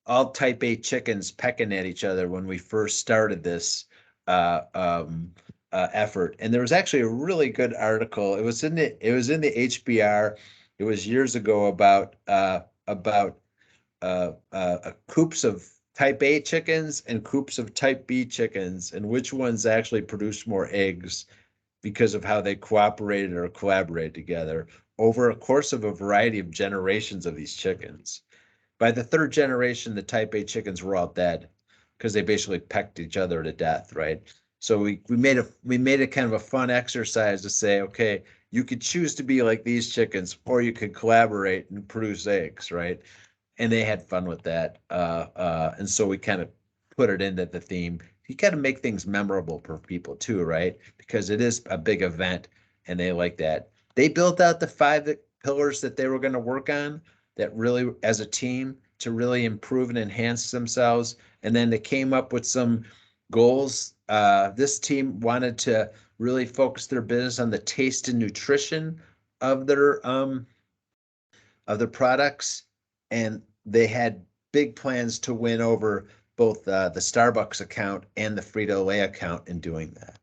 Speaker 4: all type A chickens pecking at each other when we first started this effort. And there was actually a really good article. It was in the HBR. It was years ago about coops of type A chickens and coops of type B chickens, and which ones actually produced more eggs because of how they cooperated or collaborated together over a course of a variety of generations of these chickens. By the third generation, the type A chickens were all dead because they basically pecked each other to death, right? So we made it kind of a fun exercise to say, okay, you could choose to be like these chickens, or you could collaborate and produce eggs, right? And they had fun with that. And so we kind of put it into the theme. You got to make things memorable for people too, right? Because it is a big event and they like that. They built out the 5 pillars that they were going to work on that really, as a team, to really improve and enhance themselves. And then they came up with some goals. This team wanted to really focus their business on the taste and nutrition of their products, and they had big plans to win over both the Starbucks account and the Frito-Lay account in doing that.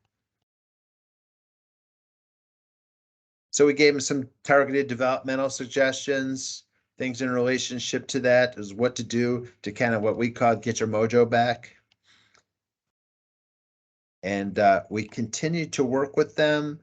Speaker 4: So we gave them some targeted developmental suggestions, things in relationship to that, is what to do to kind of what we call get your mojo back. And we continued to work with them.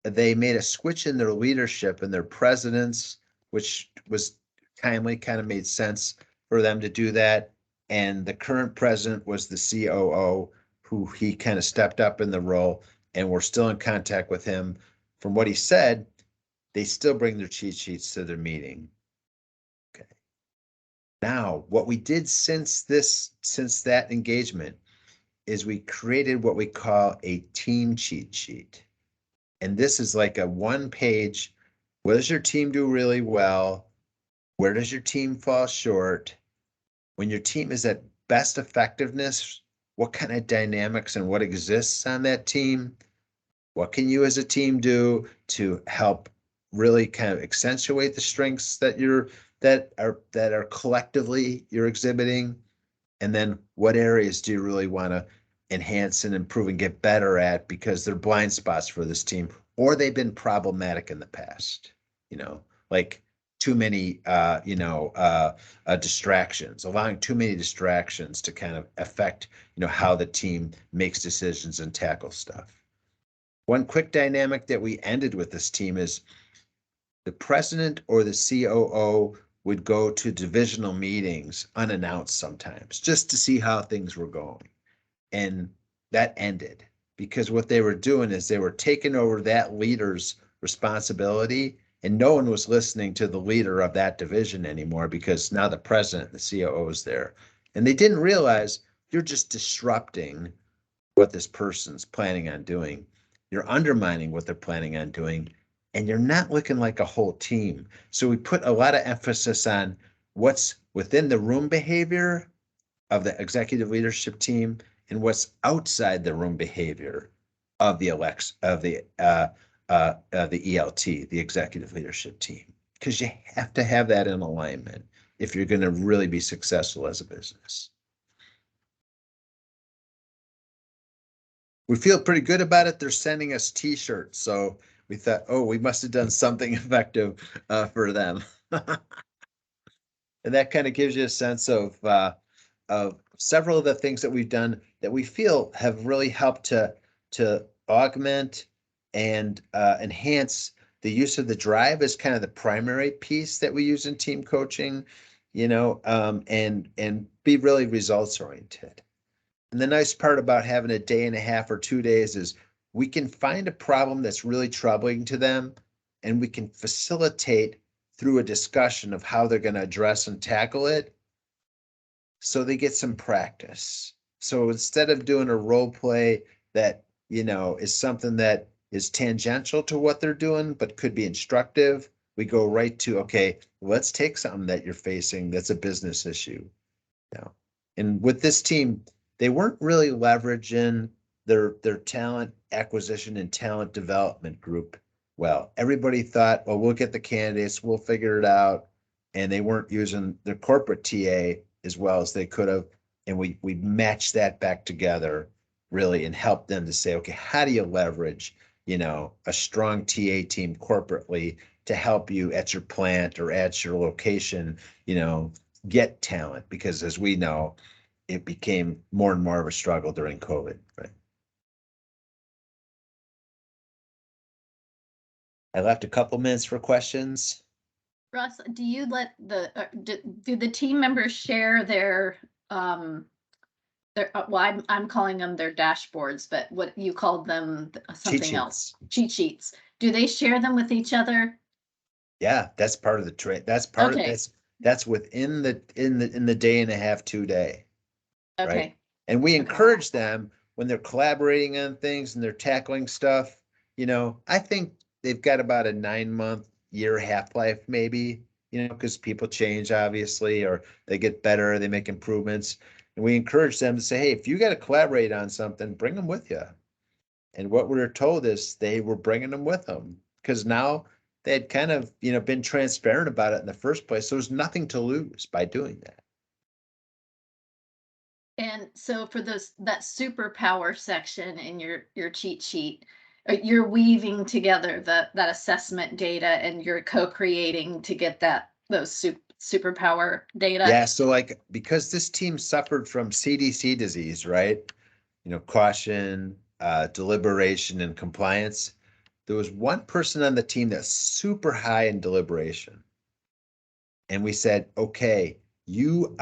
Speaker 4: They made a switch in their leadership and their presidents, which was kind of made sense for them to do that. And the current president was the COO, who he kind of stepped up in the role, and we're still in contact with him. From what he said, they still bring their cheat sheets to their meeting. Okay. Now, what we did since that engagement is we created what we call a team cheat sheet. And this is like a 1-page, what does your team do really well? Where does your team fall short? When your team is at best effectiveness, what kind of dynamics and what exists on that team? What can you as a team do to help really kind of accentuate the strengths that are collectively you're exhibiting? And then what areas do you really want to enhance and improve and get better at because they're blind spots for this team, or they've been problematic in the past, like too many, distractions, allowing too many distractions to kind of affect, how the team makes decisions and tackles stuff. One quick dynamic that we ended with this team is the president or the COO would go to divisional meetings unannounced sometimes just to see how things were going. And that ended because what they were doing is they were taking over that leader's responsibility, and no one was listening to the leader of that division anymore because now the president, the COO is there. And they didn't realize you're just disrupting what this person's planning on doing. You're undermining what they're planning on doing, and you're not looking like a whole team. So we put a lot of emphasis on what's within the room behavior of the executive leadership team and what's outside the room behavior of the ELT, the executive leadership team, because you have to have that in alignment if you're going to really be successful as a business. We feel pretty good about it. They're sending us t-shirts, so we thought, oh, we must have done something effective for them. And that kind of gives you a sense of several of the things that we've done that we feel have really helped to augment and enhance the use of the DRiV as kind of the primary piece that we use in team coaching, and be really results oriented. And the nice part about having a day and a half or 2 days is we can find a problem that's really troubling to them, and we can facilitate through a discussion of how they're going to address and tackle it, so they get some practice. So instead of doing a role play that, is something that is tangential to what they're doing, but could be instructive, we go right to, okay, let's take something that you're facing that's a business issue. And with this team, they weren't really leveraging their talent acquisition and talent development group well. Everybody thought, well, we'll get the candidates, we'll figure it out. And they weren't using their corporate TA as well as they could have. And we matched that back together really and helped them to say, okay, how do you leverage, a strong TA team corporately to help you at your plant or at your location, get talent? Because as we know, it became more and more of a struggle during COVID, right? I left a couple minutes for questions.
Speaker 1: Russ, do you let do the team members share their well, I'm calling them their dashboards, but what you called them something else, cheat sheets. Do they share them with each other?
Speaker 4: Yeah, that's part of the trade. That's part of that's within the day and a half, 2 day.
Speaker 1: Okay.
Speaker 4: Right? And we encourage them when they're collaborating on things and they're tackling stuff. I think they've got about a 9-month, year half-life maybe, because people change obviously, or they get better, they make improvements. And we encourage them to say, hey, if you got to collaborate on something, bring them with you. And what we were told is they were bringing them with them because now they had kind of, been transparent about it in the first place. So there's nothing to lose by doing that.
Speaker 1: And so for that superpower section in your cheat sheet, you're weaving together that assessment data and you're co-creating to get those superpower data.
Speaker 4: Yeah, so because this team suffered from CDC disease, right? Caution, deliberation, and compliance. There was one person on the team that's super high in deliberation. And we said, okay, you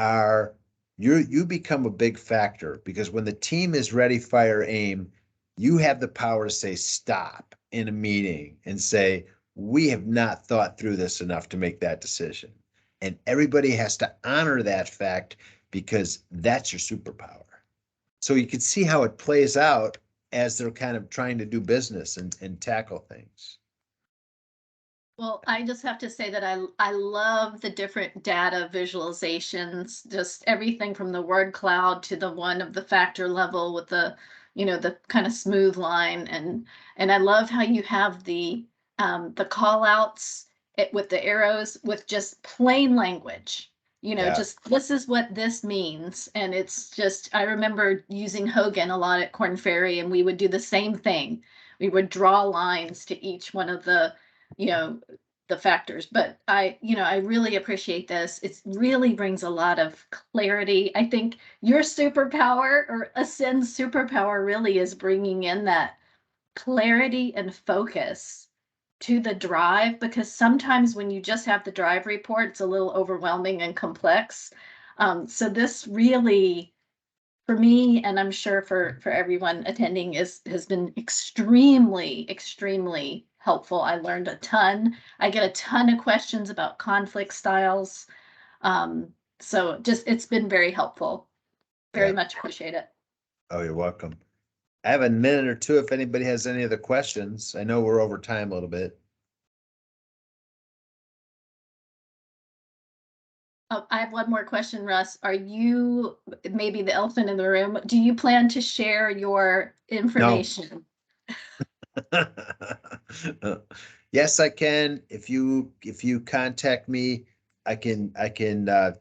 Speaker 4: become a big factor because when the team is ready, fire, aim, you have the power to say stop in a meeting and say, we have not thought through this enough to make that decision. And everybody has to honor that fact because that's your superpower. So you can see how it plays out as they're kind of trying to do business and tackle things.
Speaker 1: Well, I just have to say that I love the different data visualizations, just everything from the word cloud to the one of the factor level with the, the kind of smooth line. And I love how you have the call outs with the arrows with just plain language. you know,
Speaker 4: Yeah.
Speaker 1: just this is what this means. And it's just, I remember using Hogan a lot at Corn Ferry, and we would do the same thing. We would draw lines to each one of the, you know, the factors. But I really appreciate this. It really brings a lot of clarity. I think your superpower, or Ascend's superpower, really is bringing in that clarity and focus to the DRiV, because sometimes when you just have the DRiV report, it's a little overwhelming and complex. So this really, for me, and I'm sure for everyone attending, has been extremely helpful. I learned a ton. I get a ton of questions about conflict styles. So just, it's been very helpful. Very
Speaker 4: Yeah.
Speaker 1: much appreciate it.
Speaker 4: Oh, you're welcome. I have a minute or two if anybody has any other questions. I know we're over time a little bit.
Speaker 1: Oh, I have one more question, Russ. Are you, maybe the elephant in the room, do you plan to share your information?
Speaker 4: Yes, I can. If you contact me, I can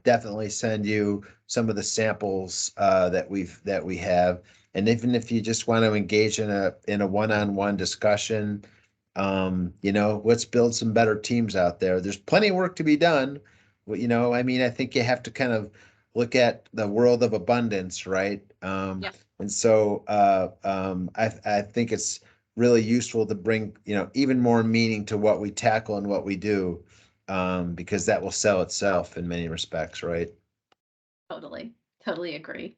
Speaker 4: definitely send you some of the samples that we have. And even if you just want to engage in a one-on-one discussion, you know, let's build some better teams out there. There's plenty of work to be done. Well, you know, I mean, I think you have to kind of look at the world of abundance, right?
Speaker 1: Yeah.
Speaker 4: And so I think it's really useful to bring, you know, even more meaning to what we tackle and what we do, because that will sell itself in many respects, right?
Speaker 1: Totally agree.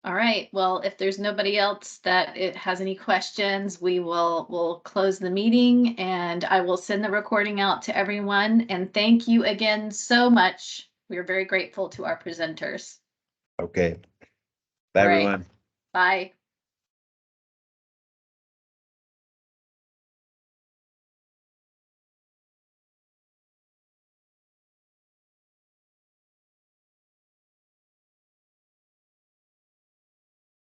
Speaker 1: All right. Well, if there's nobody else that it has any questions, we'll close the meeting, and I will send the recording out to everyone. And thank you again so much. We are very grateful to our presenters.
Speaker 4: Okay. Bye,
Speaker 1: All right.
Speaker 4: everyone.
Speaker 1: Bye.